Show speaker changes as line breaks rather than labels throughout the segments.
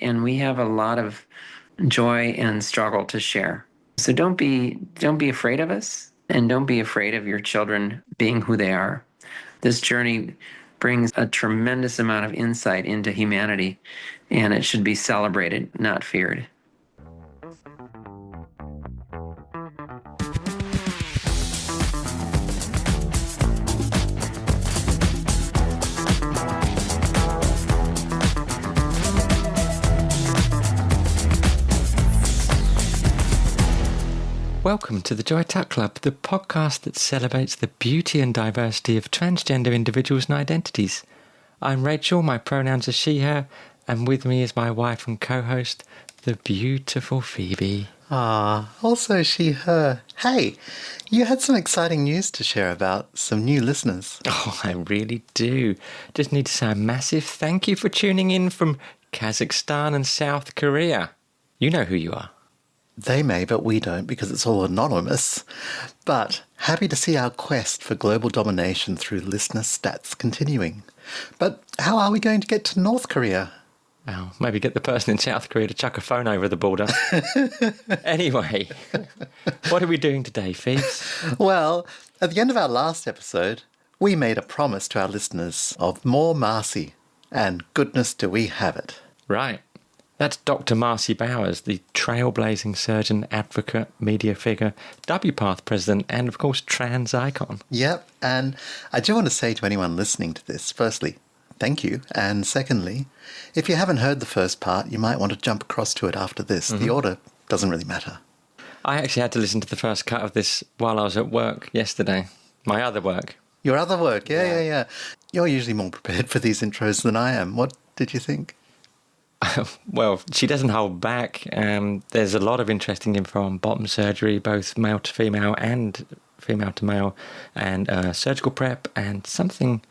and we have a lot of joy and struggle to share. So don't be afraid of us, and don't be afraid of your children being who they are. This journey brings a tremendous amount of insight into humanity, and it should be celebrated, not feared.
Welcome to the Joy Tuck Club, the podcast that celebrates the beauty and diversity of transgender individuals and identities. I'm Rachel, my pronouns are she, her, and with me is my wife and co-host, the beautiful Phoebe.
Also she, her. Hey, you had some exciting news to share about some new listeners.
Oh, I really do. Just need to say a massive thank you for tuning in from Kazakhstan and South Korea. You know who you are.
They may, but we don't because it's all anonymous. But happy to see our quest for global domination through listener stats continuing. But how are we going to get to North Korea?
Well, maybe get the person in South Korea to chuck a phone over the border. Anyway, what are we doing today, Phoebes?
Well, at the end of our last episode, we made a promise to our listeners of more Marci, and goodness do we have it.
Right. That's Dr. Marci Bowers, the trailblazing surgeon, advocate, media figure, WPath president, and of course, trans icon.
Yep, and I do want to say to anyone listening to this, firstly, thank you. And secondly, if you haven't heard the first part, you might want to jump across to it after this. The order doesn't really matter.
I actually had to listen to the first cut of this while I was at work yesterday. My other work.
Your other work, yeah. You're usually more prepared for these intros than I am. What did you think?
Well, she doesn't hold back. There's a lot of interesting info on bottom surgery, both male to female and female to male, and surgical prep, and something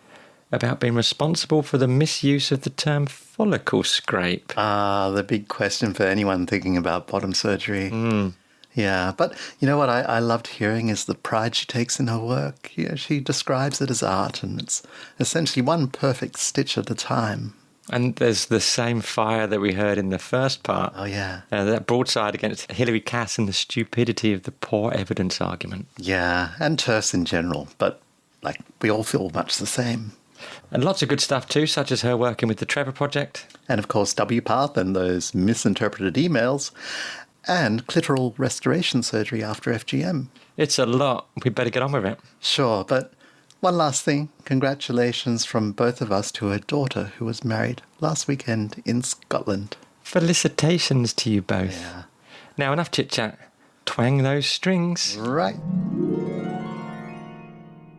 about being responsible for the misuse of the term follicle scrape.
The big question for anyone thinking about bottom surgery. Yeah, but you know what I loved hearing is the pride she takes in her work. Yeah, she describes it as art, and it's essentially one perfect stitch at a time.
And there's the same fire that we heard in the first part.
Oh, yeah.
That broadside against Hilary Cass and the stupidity of the poor evidence argument.
Yeah, and TERFs in general, but, we all feel much the same.
And lots of good stuff too, such as her working with the Trevor Project.
And, of course, WPath and those misinterpreted emails, and clitoral restoration surgery after FGM.
It's a lot. We better get on with it.
Sure, but one last thing. Congratulations from both of us to her daughter, who was married last weekend in Scotland.
Felicitations to you both.
Yeah.
Now, enough chit-chat. Twang those strings.
Right.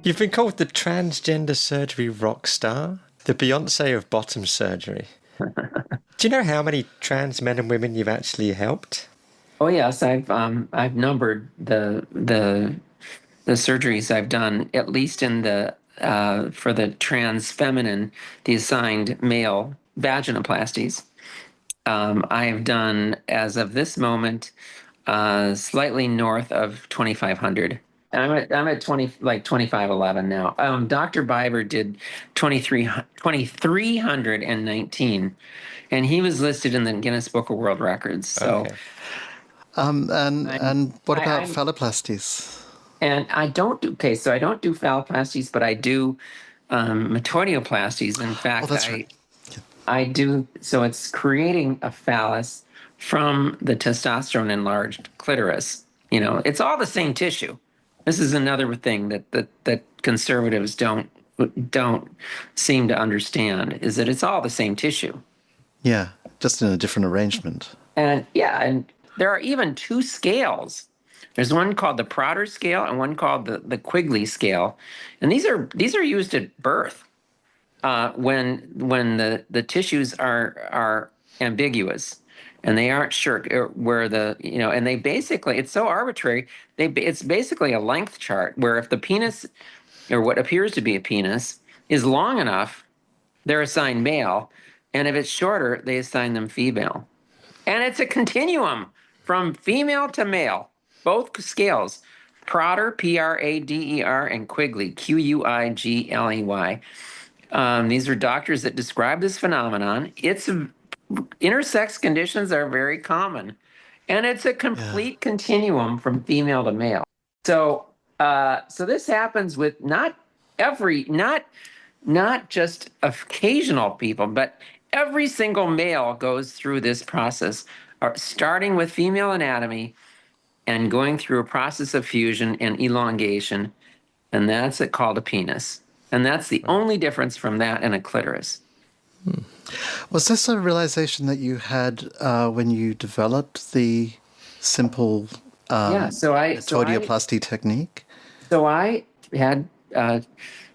You've been called the transgender surgery rock star, the Beyonce of bottom surgery. Do you know how many trans men and women you've actually helped?
Oh yes, I've numbered the surgeries I've done, at least in the for the trans feminine, the assigned male vaginoplasties. I have done, as of this moment, slightly north of 2,500. I'm at 2,511 now. Dr. Biber did 2,319, and he was listed in the Guinness Book of World Records. So,
Okay.
And what about phalloplasties?
And I don't do phalloplasties, but I do metoidioplasties. In fact,
that's right.
I do. So it's creating a phallus from the testosterone enlarged clitoris. It's all the same tissue. This is another thing that conservatives don't seem to understand, is that it's all the same tissue.
Yeah, just in a different arrangement.
And there are even two scales. There's one called the Prater scale and one called the Quigley scale, and these are used at birth when the tissues are ambiguous and they aren't sure where and they basically, it's so arbitrary. It's basically a length chart where if the penis, or what appears to be a penis, is long enough, they're assigned male, and if it's shorter, they assign them female. And it's a continuum from female to male, both scales. Prater, Prader, and Quigley, Quigley. These are doctors that describe this phenomenon. It's intersex conditions are very common, and it's a
Yeah.
complete continuum from female to male. So, so this happens with not just occasional people, but every single male goes through this process, starting with female anatomy and going through a process of fusion and elongation, and that's it called a penis. And that's the only difference from that and a clitoris.
Was this a realization that you had when you developed the simple
Yeah,
metoidioplasty technique?
so I had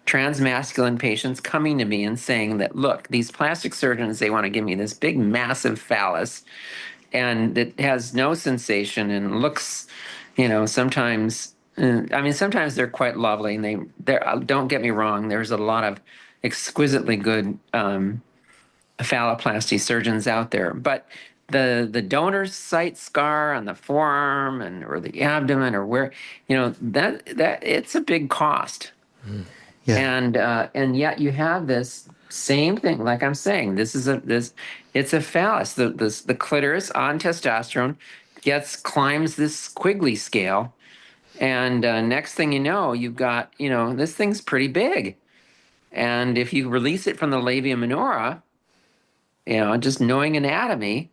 transmasculine patients coming to me and saying that, look, these plastic surgeons, they want to give me this big, massive phallus, and it has no sensation and looks, sometimes. Sometimes they're quite lovely, and they don't get me wrong. There's a lot of exquisitely good phalloplasty surgeons out there, but the donor site scar on the forearm or the abdomen or where, that it's a big cost.
Yeah.
And yet you have this same thing. Like I'm saying, it's a phallus. The clitoris on testosterone climbs this Quigley scale, and next thing you know, you've got this thing's pretty big. And if you release it from the labia minora, just knowing anatomy,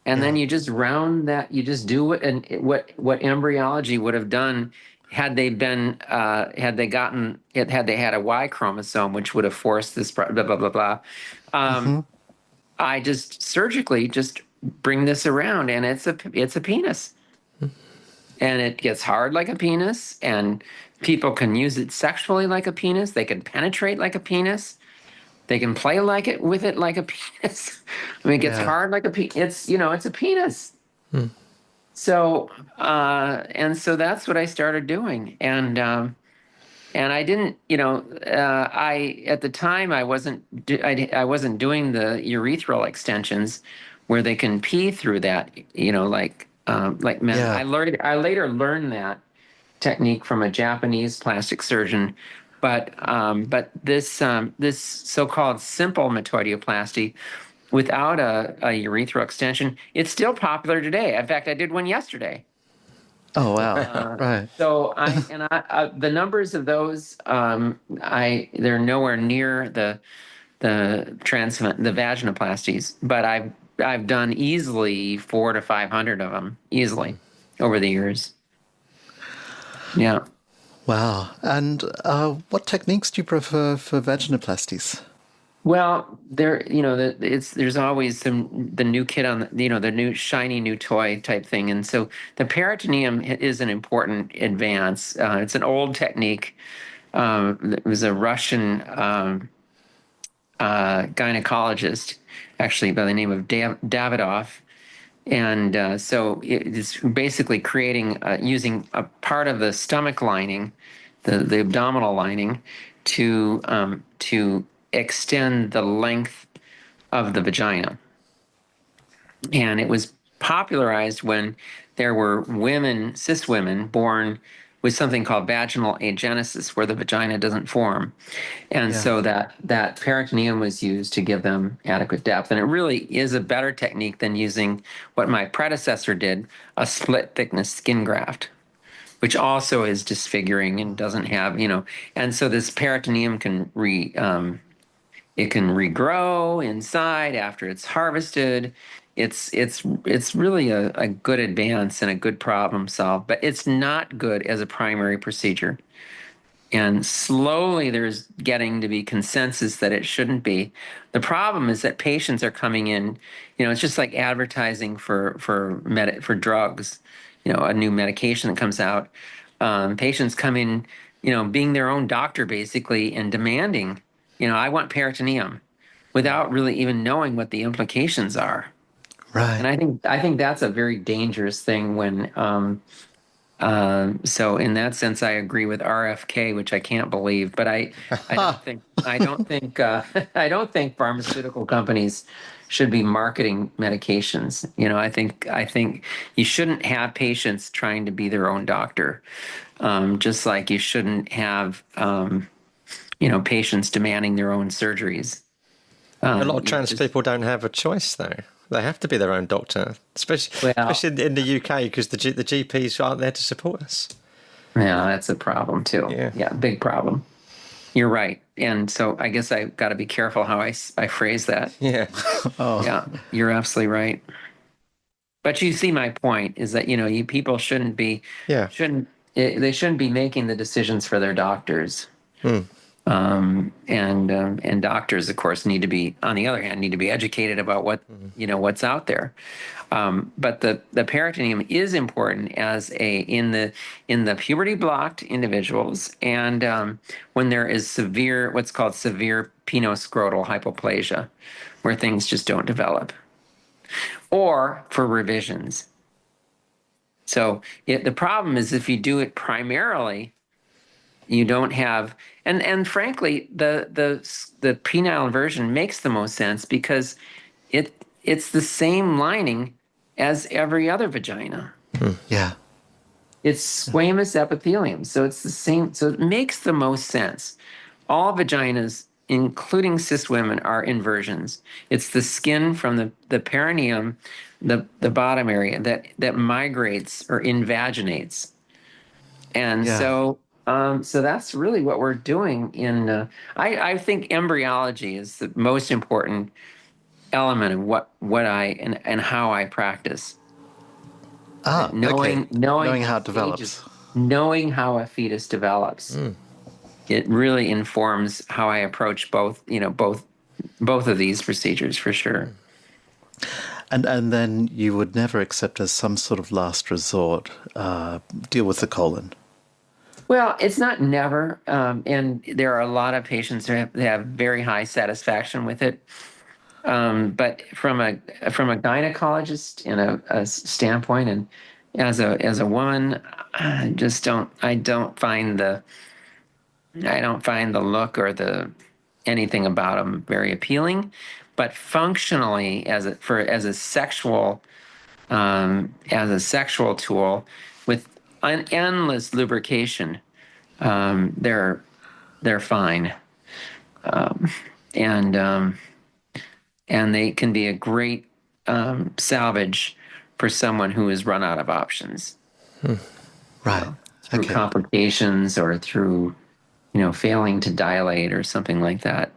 and then you just round that, you just do it, and what embryology would have done had they had a Y chromosome, which would have forced this blah blah blah blah. I just surgically just bring this around, and it's a penis, and it gets hard like a penis, and people can use it sexually like a penis. They can penetrate like a penis. They can play with it like a penis. I mean, it gets hard like a penis. It's a penis. So, so that's what I started doing. And I didn't, at the time I wasn't doing the urethral extensions where they can pee through that, like men.
Yeah.
I later learned that technique from a Japanese plastic surgeon. But this so-called simple metoidioplasty without a urethral extension, it's still popular today. In fact, I did one yesterday.
Oh, wow. Right.
So the numbers of those, they're nowhere near the vaginoplasties, but I've done easily 400 to 500 of them easily over the years. Yeah.
Wow. And what techniques do you prefer for vaginoplasties?
Well, there's always the new kid on the new shiny new toy type thing, and so the peritoneum is an important advance. It's an old technique. It was a Russian gynecologist, actually by the name of Davidoff, and so it's basically creating using a part of the stomach lining, the abdominal lining, to extend the length of the vagina. And it was popularized when there were cis women born with something called vaginal agenesis, where the vagina doesn't form. And so that peritoneum was used to give them adequate depth. And it really is a better technique than using what my predecessor did, a split thickness skin graft, which also is disfiguring and doesn't have, and so this peritoneum can regrow inside after it's harvested. It's really a good advance and a good problem solved, but it's not good as a primary procedure. And slowly there's getting to be consensus that it shouldn't be. The problem is that patients are coming in, it's just like advertising for drugs, a new medication that comes out. Patients come in, being their own doctor basically and demanding, I want peritoneum without really even knowing what the implications are.
Right.
And I think that's a very dangerous thing when so in that sense, I agree with RFK, which I can't believe, but I don't think I don't think pharmaceutical companies should be marketing medications. I think you shouldn't have patients trying to be their own doctor, just like you shouldn't have patients demanding their own surgeries.
A lot of trans people don't have a choice, though. They have to be their own doctor, especially in the UK, because the GPs aren't there to support us.
Yeah, that's a problem too.
Yeah,
big problem. You're right. And so I guess I've got to be careful how I phrase that.
Yeah.
Yeah, you're absolutely right. But you see my point is that, you people shouldn't be making the decisions for their doctors. And doctors, of course, need to be, on the other hand, need to be educated about what's out there. But the peritoneum is important as in the puberty blocked individuals, and when there is what's called severe penoscrotal hypoplasia, where things just don't develop, or for revisions. So the problem is if you do it primarily, you don't have, and frankly, the penile inversion makes the most sense because it's the same lining as every other vagina.
Yeah.
It's squamous epithelium, so it's the same. So it makes the most sense. All vaginas, including cis women, are inversions. It's the skin from the perineum, the bottom area that migrates or invaginates, and so that's really what we're doing in. I think embryology is the most important element of what I and how I practice. Knowing
how it develops.
Knowing how a fetus develops. It really informs how I approach both of these procedures for sure.
And then you would never accept as some sort of last resort deal with the colon.
Well, it's not never, and there are a lot of patients who have very high satisfaction with it. But from a gynecologist and a standpoint, and as a woman, I don't find the look or the anything about them very appealing. But functionally, as a sexual tool with an endless lubrication, they're fine, and they can be a great salvage for someone who has run out of options.
Right.
Through complications or through, failing to dilate or something like that.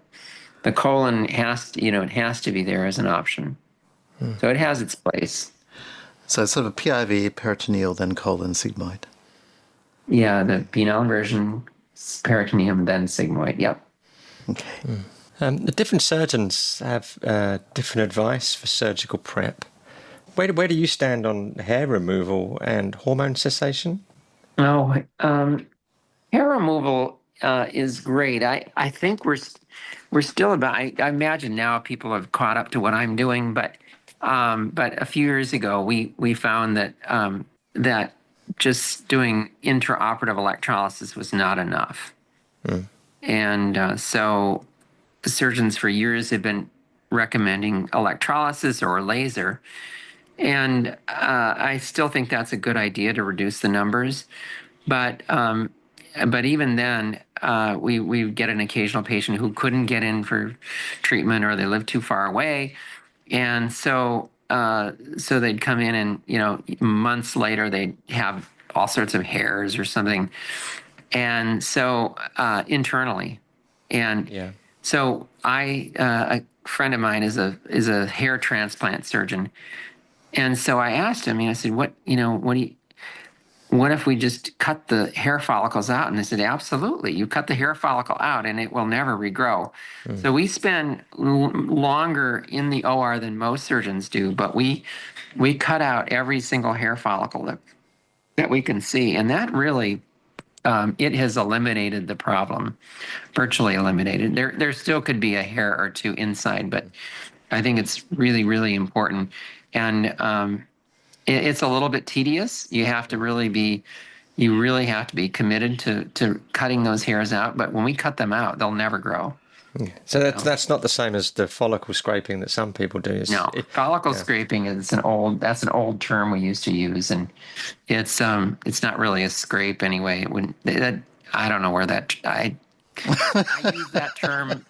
The colon has to be there as an option. So it has its place.
So it's sort of PIV, peritoneal, then colon, sigmoid.
Yeah, the penile inversion, peritoneum, then sigmoid. Yep.
Okay.
The different surgeons have different advice for surgical prep. Where do you stand on hair removal and hormone cessation?
Oh, hair removal is great. I think we're still about. I imagine now people have caught up to what I'm doing, but a few years ago we found that that just doing intraoperative electrolysis was not enough, and so surgeons for years have been recommending electrolysis or laser. And I still think that's a good idea to reduce the numbers. But even then, we get an occasional patient who couldn't get in for treatment or they live too far away. And so they'd come in and, months later, they'd have all sorts of hairs or something. And so internally. And so a friend of mine is a hair transplant surgeon. And so I asked him, I said, what if we just cut the hair follicles out? And they said, absolutely. You cut the hair follicle out and it will never regrow. So we spend longer in the OR than most surgeons do, but we cut out every single hair follicle that we can see. And that really, it has eliminated the problem, virtually eliminated. There still could be a hair or two inside, but I think it's really, really important. And it's a little bit tedious. You really have to be committed to cutting those hairs out. But when we cut them out, they'll never grow.
So that's not the same as the follicle scraping that some people do.
Follicle scraping is an old term we used to use, and it's not really a scrape anyway. I don't know where I use that term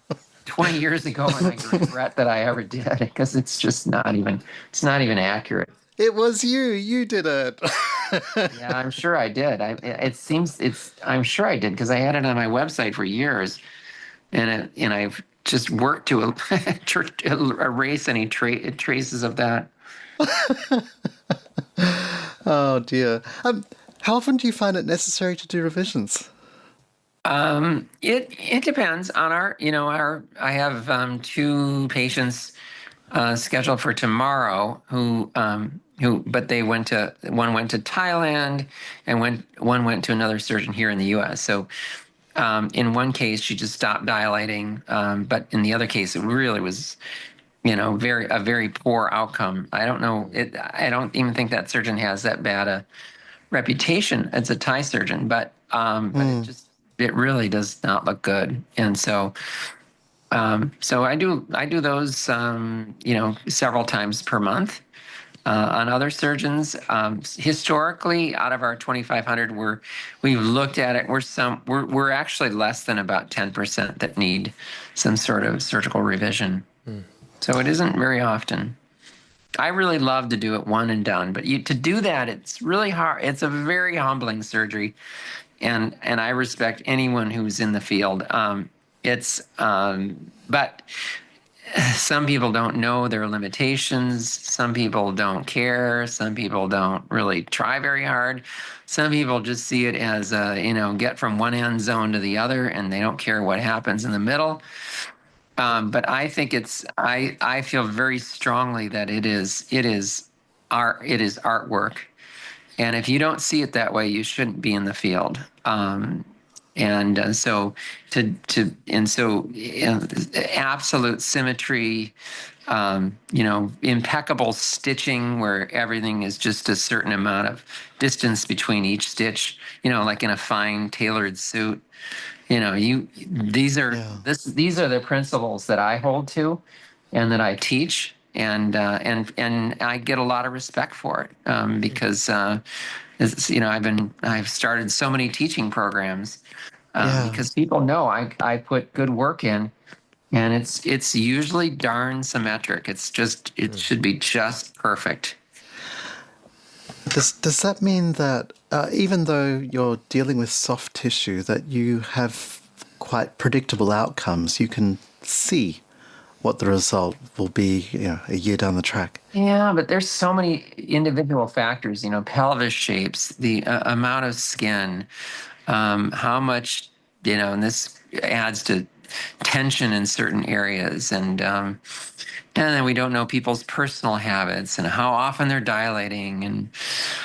20 years ago, and I regret that I ever did it because it's not even accurate.
It was you. You did it.
Yeah, I'm sure I did. I'm sure I did because I had it on my website for years, and I've just worked to erase any traces of that.
Oh dear. How often do you find it necessary to do revisions?
It depends on I have two patients scheduled for tomorrow but one went to Thailand and one went to another surgeon here in the U.S. So in one case she just stopped dilating, but in the other case it really was a very poor outcome. I don't know it. I don't even think that surgeon has that bad a reputation as a Thai surgeon, but it really does not look good. And so I do those several times per month. On other surgeons, historically, out of our 2,500, we've looked at it. We're actually less than about 10% that need some sort of surgical revision. So it isn't very often. I really love to do it one and done, but to do that, it's really hard. It's a very humbling surgery, and I respect anyone who's in the field. But some people don't know their limitations. Some people don't care. Some people don't really try very hard. Some people just see it as get from one end zone to the other, and they don't care what happens in the middle. But I think I feel very strongly that it is artwork. And if you don't see it that way, you shouldn't be in the field. And so absolute symmetry, impeccable stitching where everything is just a certain amount of distance between each stitch, like in a fine tailored suit. These are the principles that I hold to and that I teach, and I get a lot of respect for it, because I've started so many teaching programs, because people know I put good work in, and it's usually darn symmetric. It should be just perfect.
Does that mean that even though you're dealing with soft tissue, that you have quite predictable outcomes? You can see what the result will be, a year down the track.
Yeah, but there's so many individual factors. Pelvis shapes, the amount of skin, how much, and this adds to tension in certain areas, and then we don't know people's personal habits and how often they're dilating, and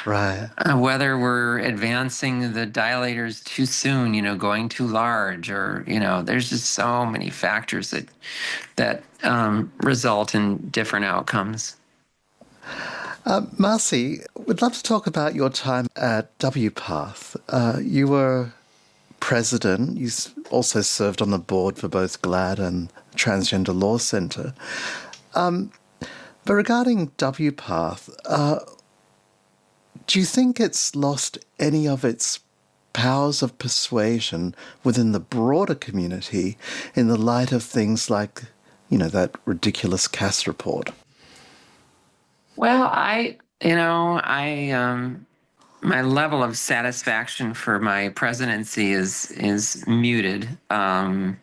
right,
whether we're advancing the dilators too soon, going too large, or there's just so many factors that result in different outcomes.
Marci, we'd love to talk about your time at WPath. You were president. You also served on the board for both GLAD and Transgender Law Centre. But regarding WPath, do you think it's lost any of its powers of persuasion within the broader community in the light of things like, that ridiculous Cass report?
Well, my level of satisfaction for my presidency is muted. I'll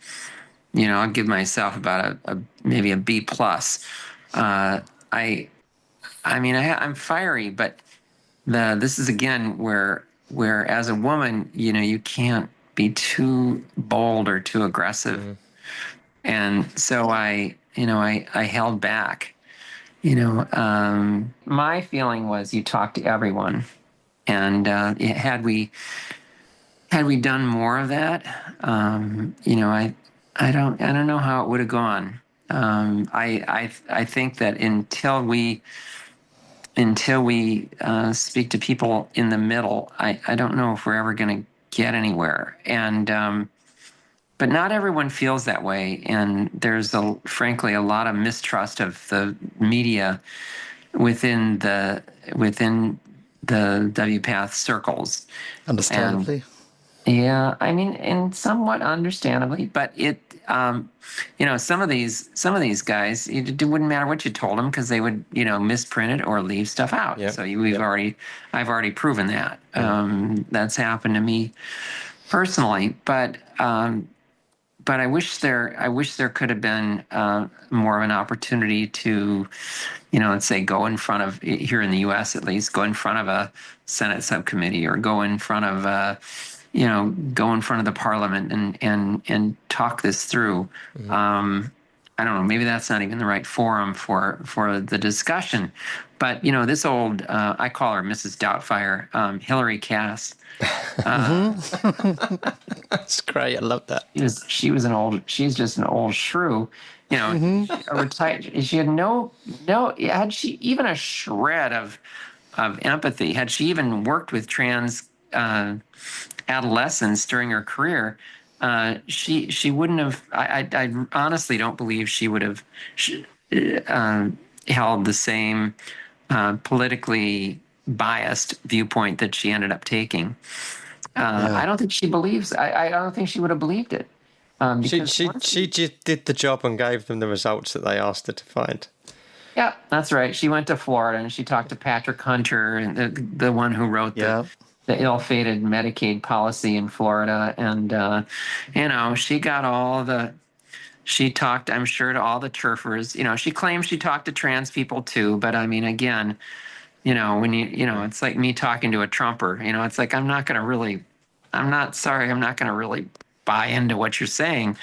give myself about maybe a B plus. I'm fiery, but this is again where as a woman, you can't be too bold or too aggressive, and so I held back. My feeling was you talk to everyone, and had we done more of that, I don't know how it would have gone. I think that until we speak to people in the middle, I don't know if we're ever going to get anywhere. And but not everyone feels that way, and there's frankly a lot of mistrust of the media within the WPath circles.
Understandably.
Yeah, I mean, and somewhat understandably, but some of these guys, it wouldn't matter what you told them because they would, misprint it or leave stuff out.
Yep.
So
Yep.
I've already proven that.
Mm.
That's happened to me personally, but I wish there could have been more of an opportunity to, let's say go in front of, here in the U.S. at least, go in front of a Senate subcommittee or go in front of go in front of the Parliament and talk this through.
Mm.
I don't know. Maybe that's not even the right forum for the discussion, but this old I call her Mrs. Doubtfire, Hillary Cass.
That's great. I love that.
She's just an old shrew, a retired. She had had she even a shred of empathy, had she even worked with trans adolescents during her career, she wouldn't have. I honestly don't believe she would have held the same politically biased viewpoint that she ended up taking. I don't think she believes. I don't think she would have believed it. Because
She just did the job and gave them the results that they asked her to find.
yeah, that's right. She went to Florida and she talked to Patrick Hunter, and the one who wrote
Yeah.
the ill-fated Medicaid policy in Florida, and she got all the. She talked, I'm sure, to all the turfers. She claims she talked to trans people too, but I mean, again, when it's like me talking to a Trumper. It's like I'm not going to really buy into what you're saying,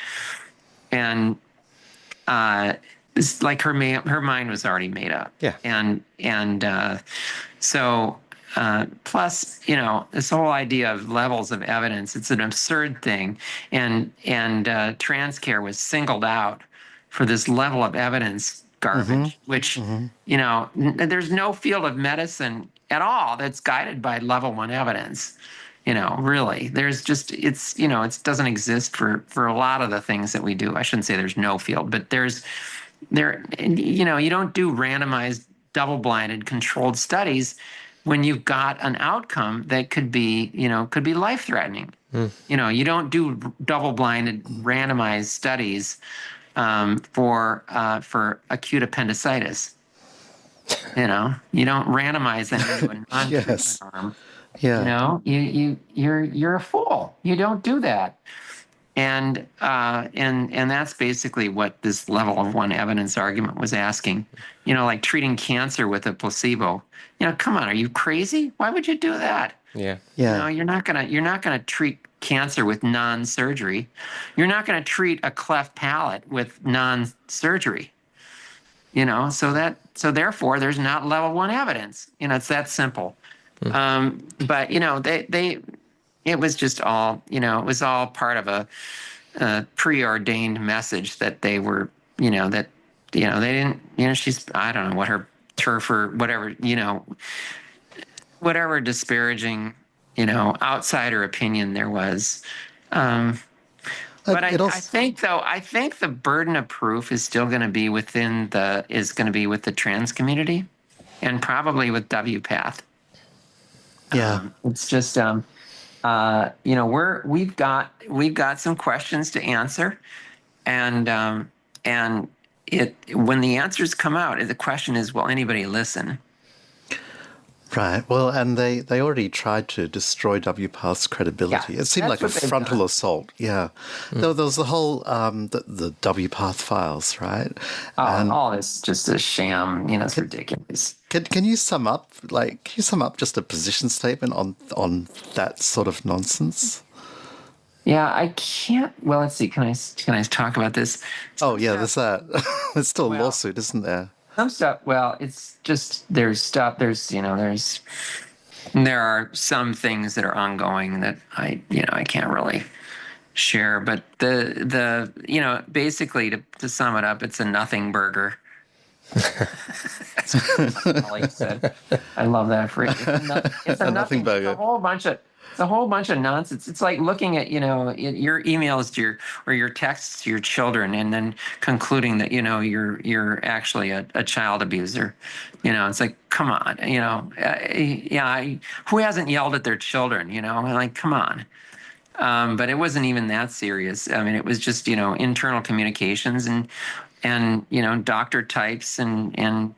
and it's like her mind was already made up.
Yeah.
So plus, this whole idea of levels of evidence, it's an absurd thing, and trans care was singled out for this level of evidence garbage, which there's no field of medicine at all that's guided by level one evidence. Really, there's just it doesn't exist for a lot of the things that we do. I shouldn't say there's no field, but you don't do randomized, double-blinded, controlled studies when you've got an outcome that could be life-threatening. You don't do double-blinded, randomized studies for acute appendicitis. You don't randomize them into a non-treatment
Yes.
arm.
Yeah.
You're a fool. You don't do that. And that's basically what this level of one evidence argument was asking. Like treating cancer with a placebo. Come on, are you crazy? Why would you do that?
Yeah.
Yeah.
You're not gonna treat cancer with non-surgery. You're not gonna treat a cleft palate with non-surgery. So therefore there's not level one evidence. It's that simple. But it was just all, it was all part of a preordained message that they were, they didn't, she's, I don't know what her turf or whatever, whatever disparaging, outsider opinion there was. But I think the burden of proof is still going to be with the trans community, and probably with WPATH.
Yeah.
It's just, we've got some questions to answer, and when the answers come out, the question is, will anybody listen?
Right. Well, and they already tried to destroy WPATH's credibility.
Yeah,
it seemed like a frontal assault. Yeah. There was the whole the WPATH files, right?
All this just a sham. It's ridiculous.
Can you sum up just a position statement on that sort of nonsense?
Yeah, I can't. Well, let's see. Can I talk about this?
There's that. There's still a lawsuit, isn't there?
Some stuff. Well, it's just there's stuff. There are some things that are ongoing that I can't really share. But basically to sum it up, it's a nothing burger. That's what Molly said. I love that phrase. It's a nothing burger. It's a whole bunch of nonsense. It's like looking at your emails to your texts to your children, and then concluding that you're actually a child abuser. It's like, come on. Who hasn't yelled at their children? Like, come on. But it wasn't even that serious. I mean, it was just, internal communications and doctor types and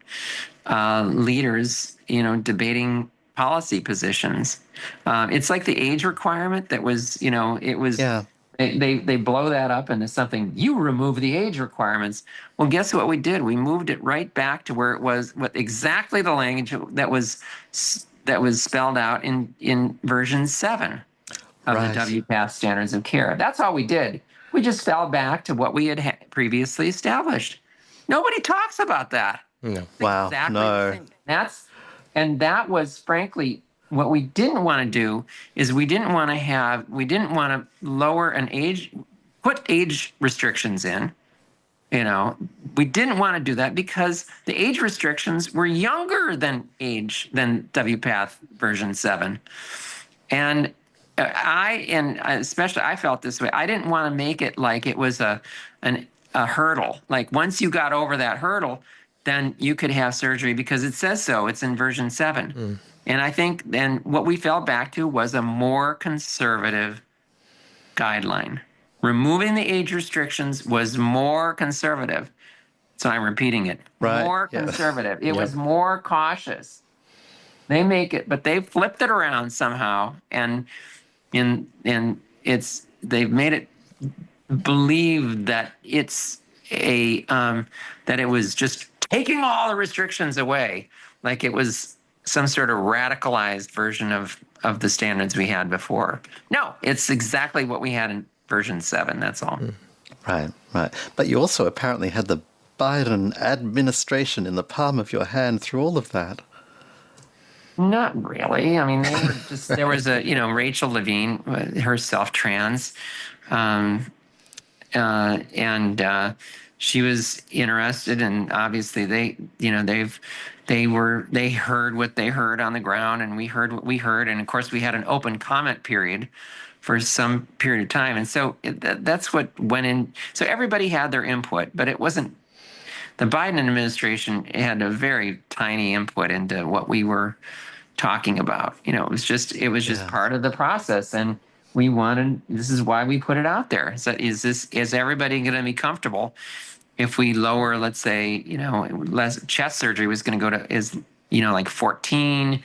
leaders, debating policy positions. It's like the age requirement that was, it was.
Yeah.
They blow that up into something. You remove the age requirements. Well, guess what we did? We moved it right back to where it was, what exactly the language that was spelled out in version 7 of
Right.
the WPATH standards of care. That's all we did. We just fell back to what we had previously established. Nobody talks about that.
No.
Wow.
Exactly
No.
the same. That was frankly what we didn't want to do. Is we didn't want to lower an age, put age restrictions in. We didn't want to do that because the age restrictions were younger than WPATH version 7. And especially I felt this way. I didn't want to make it like it was a hurdle. Like once you got over that hurdle, then you could have surgery because it says so. It's in version 7. And I think then what we fell back to was a more conservative guideline. Removing the age restrictions was more conservative. So I'm repeating it.
Right.
More
Yeah.
conservative. It was more cautious. They make it, but they flipped it around somehow, and they've made it believe that it's that it was just taking all the restrictions away, like it was some sort of radicalized version of the standards we had before. No, it's exactly what we had in version 7. That's all.
Right. But you also apparently had the Biden administration in the palm of your hand through all of that.
Not really. I mean, there was Rachel Levine, herself trans, and she was interested, and obviously they heard what they heard on the ground, and we heard what we heard, and of course we had an open comment period for some period of time, and so that's what went in. So everybody had their input, but it wasn't. The Biden administration had a very tiny input into what we were talking about. It was just part of the process, and this is why we put it out there. So is everybody going to be comfortable if we lower, let's say, less chest surgery was going to go to like 14,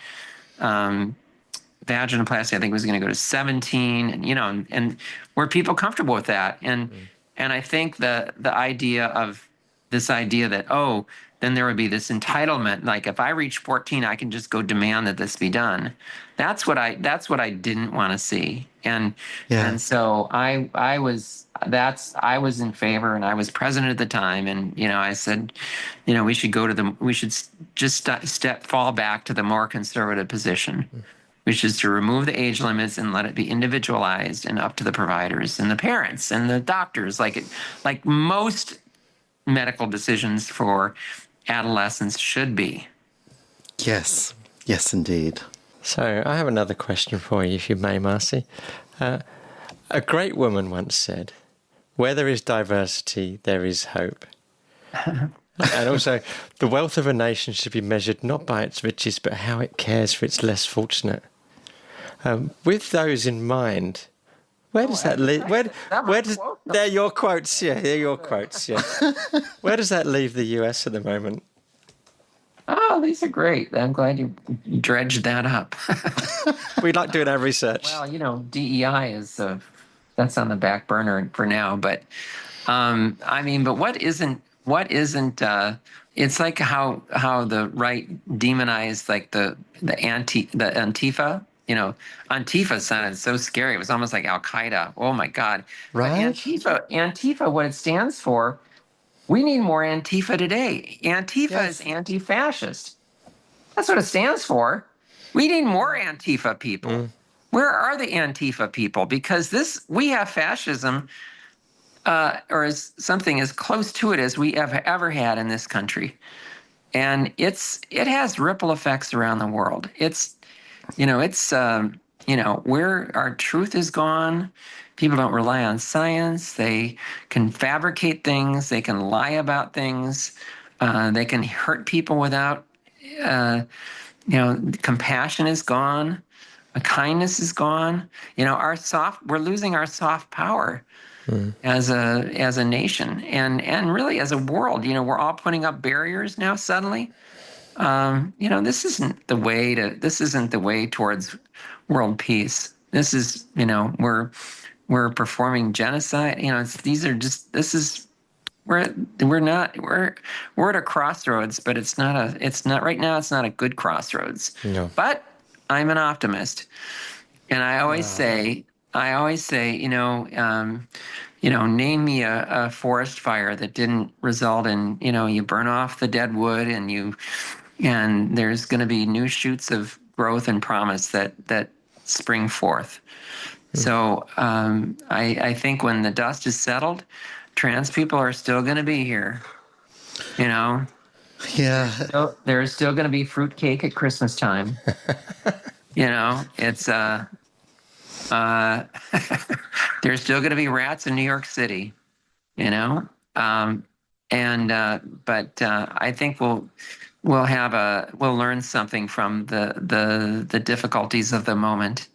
vaginoplasty I think was going to go to 17, and were people comfortable with that? And I think the idea that then there would be this entitlement, like if I reach 14, I can just go demand that this be done. That's what I didn't want to see. And so I was in favor, and I was president at the time, and I said, we should just fall back to the more conservative position, which is to remove the age limits and let it be individualized and up to the providers and the parents and the doctors, like most medical decisions for adolescents should be.
Yes, indeed.
So I have another question for you, if you may, Marci. A great woman once said, "Where there is diversity, there is hope." And also, the wealth of a nation should be measured not by its riches, but how it cares for its less fortunate. With those in mind, where does that leave? They're your quotes, yeah. They're your quotes, yeah. Where does that leave the US at the moment?
Oh, these are great. I'm glad you dredged that up.
We like doing our research.
Well, DEI is that's on the back burner for now. But but what isn't? It's like how the right demonized like the Antifa. Antifa sounded so scary. It was almost like Al Qaeda. Oh my God!
Right?
But Antifa, what it stands for. We need more Antifa today. Antifa is anti-fascist. That's what it stands for. We need more Antifa people. Where are the Antifa people? Because we have fascism, or as something as close to it as we have ever had in this country, and it has ripple effects around the world. Where our truth is gone. People don't rely on science. They can fabricate things. They can lie about things. They can hurt people without, compassion is gone. kindness is gone. We're losing our soft power as a nation and really as a world. We're all putting up barriers now suddenly. This isn't the way towards world peace. This is, we're performing genocide. We're we're at a crossroads, but it's not right now. It's not a good crossroads.
No.
But I'm an optimist, and I always say, name me a forest fire that didn't result in, you burn off the dead wood and there's going to be new shoots of growth and promise that spring forth. So I think when the dust is settled, trans people are still going to be here.
Yeah.
There's still going to be fruitcake at Christmas time. It's there's still going to be rats in New York City. But I think we'll learn something from the difficulties of the moment.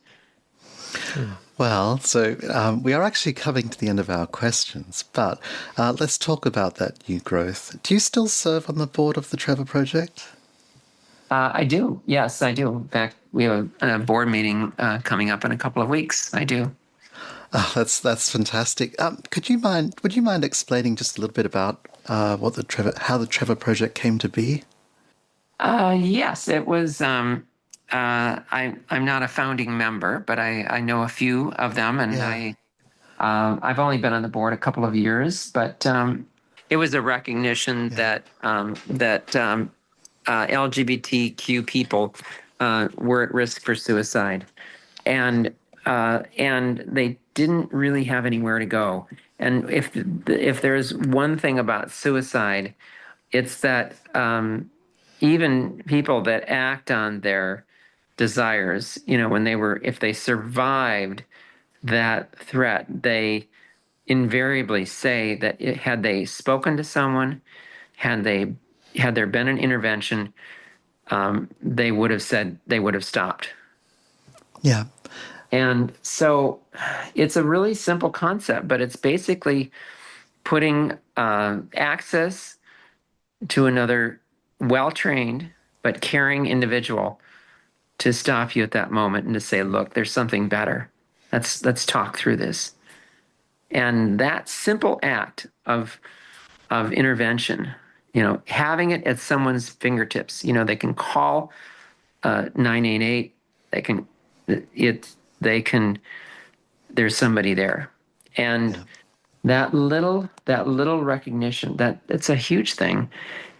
Well, so we are actually coming to the end of our questions, but let's talk about that new growth. Do you still serve on the board of the Trevor Project?
I do. Yes, I do. In fact, we have a board meeting coming up in a couple of weeks. I do.
Oh, that's fantastic. Would you mind explaining just a little bit about how the Trevor Project came to be?
Yes, it was. I'm not a founding member, but I know a few of them, and
Yeah.
I've only been on the board a couple of years, but it was a recognition that LGBTQ people were at risk for suicide, and they didn't really have anywhere to go. And if there's one thing about suicide, it's that even people that act on their desires, if they survived that threat, they invariably say that had they spoken to someone, had there been an intervention, they would have stopped.
Yeah.
And so it's a really simple concept, but it's basically putting access to another well-trained but caring individual to stop you at that moment and to say, look, there's something better. Let's talk through this. And that simple act of intervention, having it at someone's fingertips, they can call 988, there's somebody there. And that little recognition, it's a huge thing.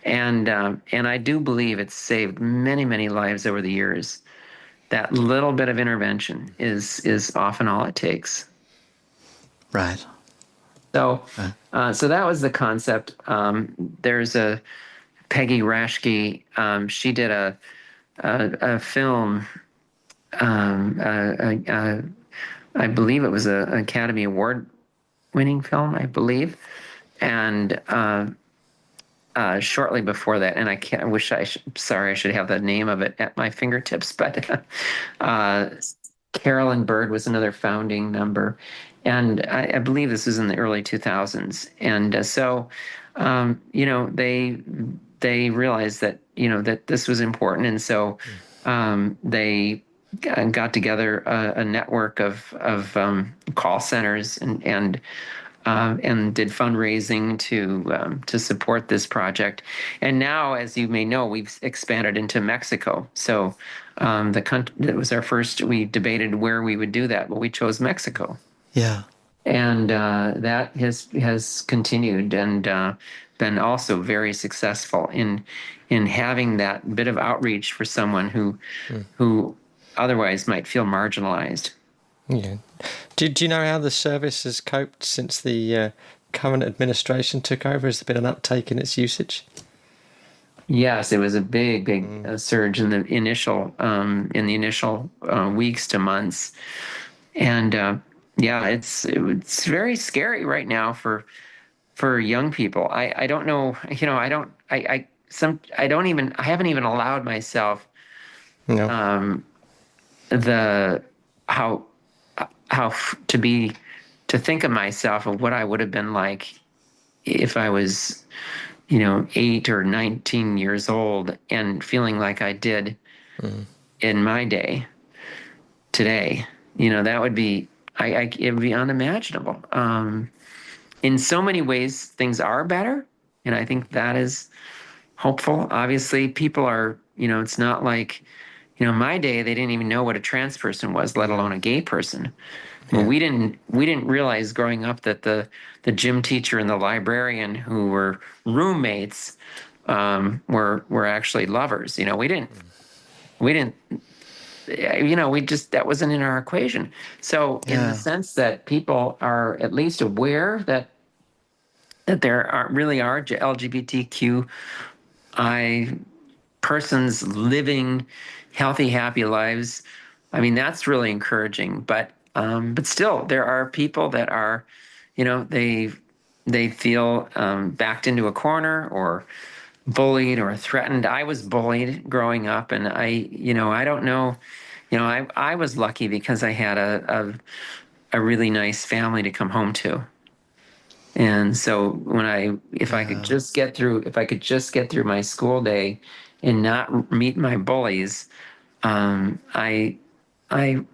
And I do believe it's saved many, many lives over the years. That little bit of intervention is often all it takes.
Right.
So that was the concept. There's a Peggy Rashke. She did a film. I believe it was an Academy Award-winning film. I believe, and shortly before that, and sorry, I should have the name of it at my fingertips, but Carolyn Bird was another founding member. And I believe this was in the early 2000s. And so, they realized that, that this was important. And so they got together a network of call centers and did fundraising to support this project. And now, as you may know, we've expanded into Mexico. So that was our first. We debated where we would do that. Well, we chose Mexico.
Yeah.
And that has continued and been also very successful in having that bit of outreach for someone who otherwise might feel marginalized.
Yeah. Do you know how the service has coped since the current administration took over? Has there been an uptake in its usage?
Yes, it was a big surge in the initial weeks to months, and it's very scary right now for young people. I don't know, I haven't even allowed myself.
No.
the how to think of myself of what I would have been like if I was, 8 or 19 years old and feeling like I did in my day today. That would be, it would be unimaginable. In so many ways, things are better. And I think that is hopeful. Obviously, people are, it's not like, my day, they didn't even know what a trans person was, let alone a gay person. Well, we didn't realize growing up that the gym teacher and the librarian who were roommates were actually lovers. We didn't we just, that wasn't in our equation. So in the sense that people are at least aware that there really are LGBTQI persons living healthy, happy lives. I mean, that's really encouraging. But still, there are people that are, they feel backed into a corner or bullied or threatened. I was bullied growing up, and I don't know, I was lucky because I had a really nice family to come home to. And so if I could just get through my school day and not meet my bullies, I I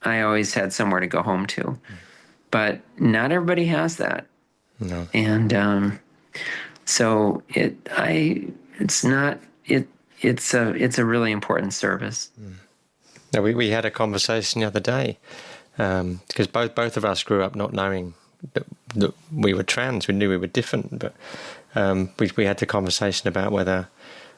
I always had somewhere to go home to. But not everybody has that.
No.
And so it's a really important service.
No, we had a conversation the other day because both of us grew up not knowing that we were trans. We knew we were different, but we had the conversation about whether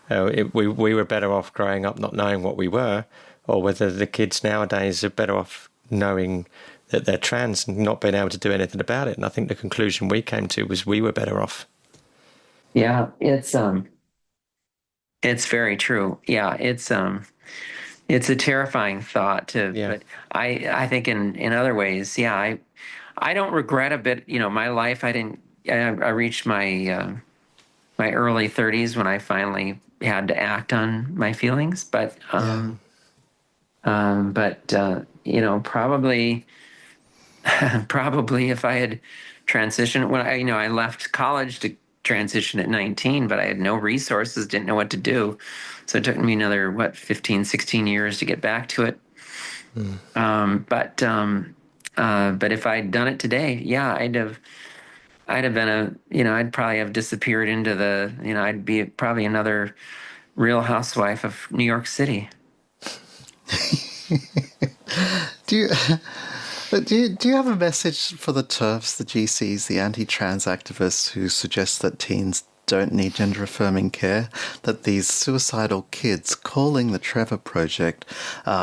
we were better off growing up not knowing what we were, or whether the kids nowadays are better off knowing that they're trans and not being able to do anything about it. And I think the conclusion we came to was we were better off.
Yeah, it's very true. Yeah, it's a terrifying thought but I think in other ways, yeah, I don't regret a bit, my life. I reached my early 30s when I finally had to act on my feelings, but probably probably if I had transitioned when I left college to transition at 19, but I had no resources, didn't know what to do. So it took me another, 15, 16 years to get back to it. But if I'd done it today, yeah, I'd have been I'd probably have disappeared into I'd be probably another Real Housewife of New York City.
Do you have a message for the TERFs, the GCs, the anti-trans activists who suggest that teens don't need gender-affirming care, that these suicidal kids calling the Trevor Project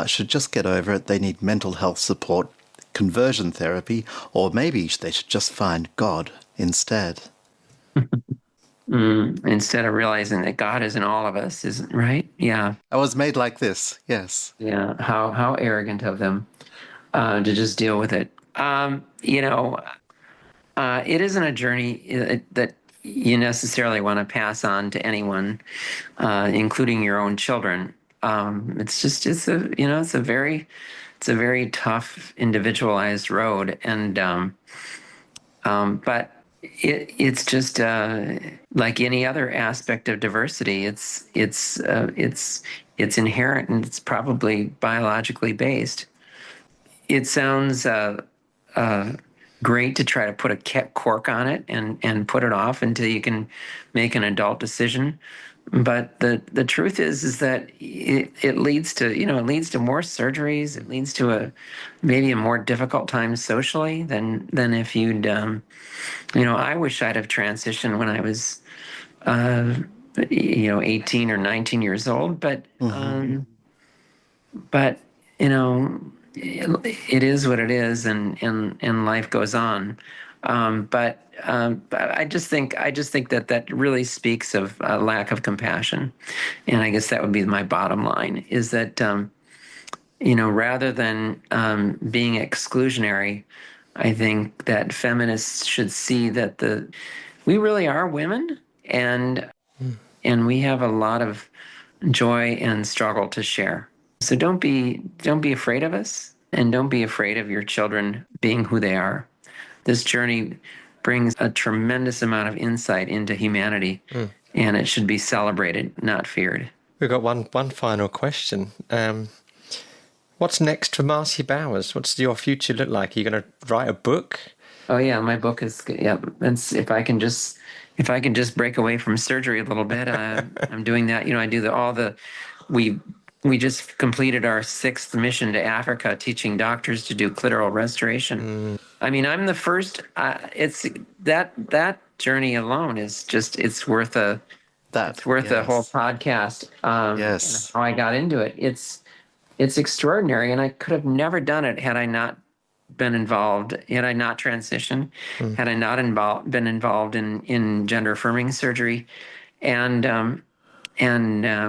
should just get over it? They need mental health support, conversion therapy, or maybe they should just find God instead.
Instead of realizing that God is in all of us, isn't right? Yeah.
I was made like this, yes.
Yeah. How arrogant of them to just deal with it. It isn't a journey that you necessarily want to pass on to anyone, including your own children. It's a very tough, individualized road, and but it's just like any other aspect of diversity. It's inherent, and it's probably biologically based. It sounds great to try to put a cork on it and put it off until you can make an adult decision. But the truth is that it leads to more surgeries. It leads to maybe a more difficult time socially than if you'd I wish I'd have transitioned when I was 18 or 19 years old, but but it is what it is, and life goes on. But I just think that really speaks of a lack of compassion, and I guess that would be my bottom line: is that rather than being exclusionary, I think that feminists should see that we really are women, and we have a lot of joy and struggle to share. So don't be afraid of us, and don't be afraid of your children being who they are. This journey brings a tremendous amount of insight into humanity, and it should be celebrated, not feared.
We've got one final question. What's next for Marci Bowers? What's your future look like? Are you going to write a book?
Oh yeah, my book is, yeah. That's, if I can just break away from surgery a little bit, I'm doing that. I do we just completed our 6th mission to Africa, teaching doctors to do clitoral restoration. I mean, I'm the first. It's that journey alone is just, it's worth a whole podcast.
Yes.
And how I got into it, it's extraordinary, and I could have never done it had I not been involved, had I not transitioned, had I not been involved in gender affirming surgery, and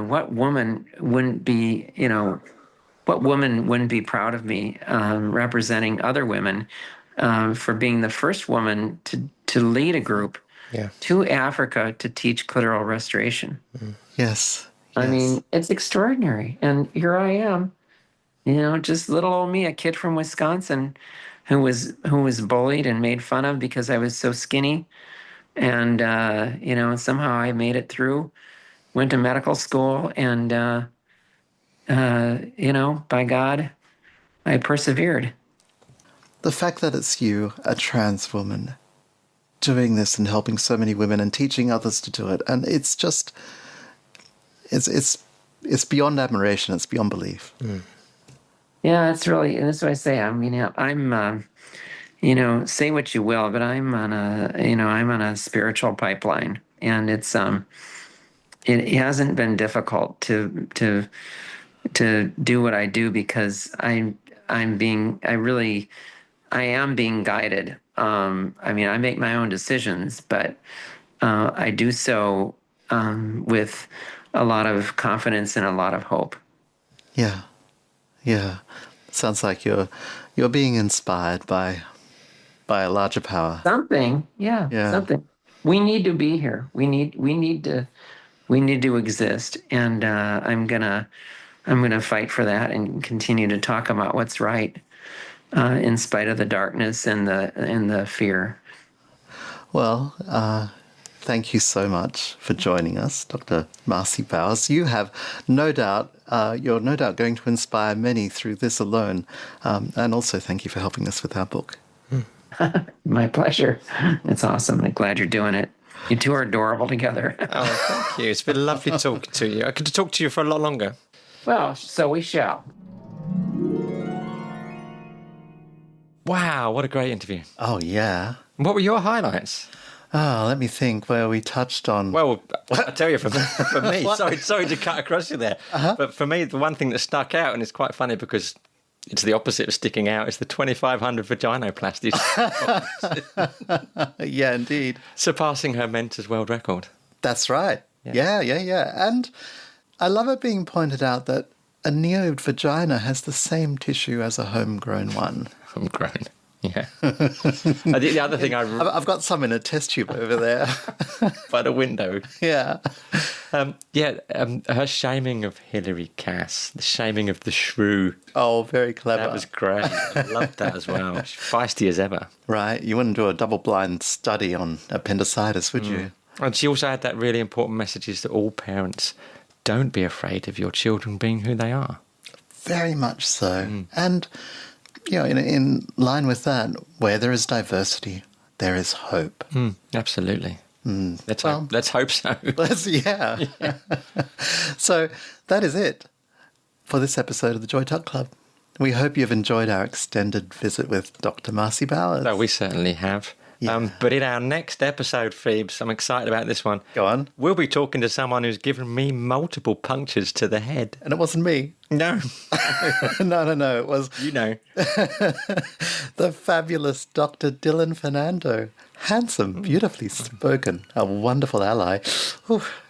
what woman wouldn't be, proud of me, representing other women, for being the first woman to lead a group to Africa to teach clitoral restoration.
Yes.
I mean, it's extraordinary. And here I am, just little old me, a kid from Wisconsin who was bullied and made fun of because I was so skinny. And, somehow I made it through, went to medical school, and, by God, I persevered.
The fact that it's you, a trans woman, doing this and helping so many women and teaching others to do it, and it's just, it's beyond admiration. It's beyond belief.
Yeah, it's really, that's what I say. I mean, I'm, say what you will, but I'm on a spiritual pipeline, and it hasn't been difficult to do what I do, because I am being guided. I mean, I make my own decisions, but I do so with a lot of confidence and a lot of hope.
Yeah. Yeah. Sounds like you're being inspired by a larger power.
Something. Something. We need to be here. We need to exist. And I'm gonna fight for that and continue to talk about what's right, in spite of the darkness and the fear.
Well, thank you so much for joining us, Dr. Marci Bowers. You have no doubt, you're no doubt going to inspire many through this alone. And also thank you for helping us with our book.
My pleasure. It's awesome. I'm glad you're doing it. You two are adorable together.
Oh, thank you. It's been lovely talking to you. I could talk to you for a lot longer.
Well, so we shall.
Wow, what a great interview.
Oh, yeah.
What were your highlights?
Oh, let me think where we touched on...
Well, I'll tell you, for me, sorry to cut across you there, but for me, the one thing that stuck out, and it's quite funny because it's the opposite of sticking out, is the 2,500 vaginoplasties.
Yeah, indeed.
Surpassing her mentor's world record.
That's right. Yeah. And I love it being pointed out that a neoved vagina has the same tissue as a homegrown one.
Homegrown. Yeah. The other thing
I've got some in a test tube over there.
by the window.
Yeah.
Her shaming of Hilary Cass, the shaming of the shrew.
Oh, very clever.
That was great. I loved that as well. She's feisty as ever.
Right. You wouldn't do a double-blind study on appendicitis, would you?
And she also had that really important message, is to all parents, don't be afraid of your children being who they are. Very
much so. And... in line with that, where there is diversity, there is hope.
Absolutely. Let's hope so.
Yeah. So that is it for this episode of the Joy Talk Club. We hope you've enjoyed our extended visit with Dr. Marci Bowers.
No, we certainly have. Yeah. But in our next episode, Phoebes, I'm excited about this one.
Go on.
We'll be talking to someone who's given me multiple punctures to the head.
And it wasn't me.
No.
No. It was...
You know.
The fabulous Dr. Dylan Fernando. Handsome, beautifully spoken, a wonderful ally,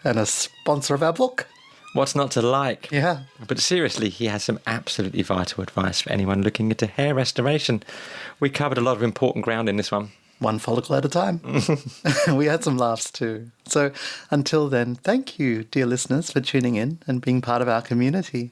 and a sponsor of our book.
What's not to like?
Yeah.
But seriously, he has some absolutely vital advice for anyone looking into hair restoration. We covered a lot of important ground in this one.
One follicle at a time. We had some laughs too. So until then, thank you, dear listeners, for tuning in and being part of our community.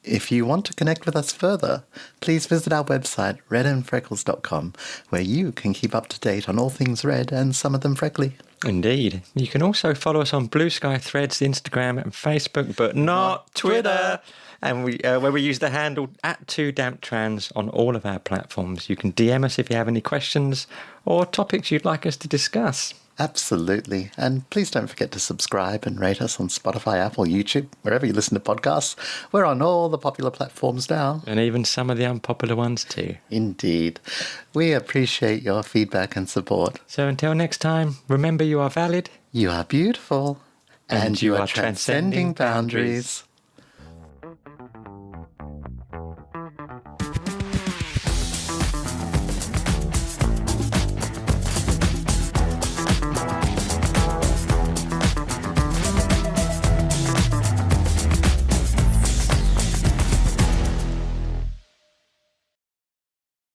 If you want to connect with us further, please visit our website, redandfreckles.com, where you can keep up to date on all things red and some of them freckly.
Indeed. You can also follow us on Blue Sky, Threads, Instagram and Facebook, but not Twitter. And where we use the handle @Two Damp Trans on all of our platforms. You can DM us if you have any questions or topics you'd like us to discuss.
Absolutely. And please don't forget to subscribe and rate us on Spotify, Apple, YouTube, wherever you listen to podcasts. We're on all the popular platforms now.
And even some of the unpopular ones too.
Indeed. We appreciate your feedback and support.
So until next time, remember you are valid.
You are beautiful.
And you are transcending boundaries.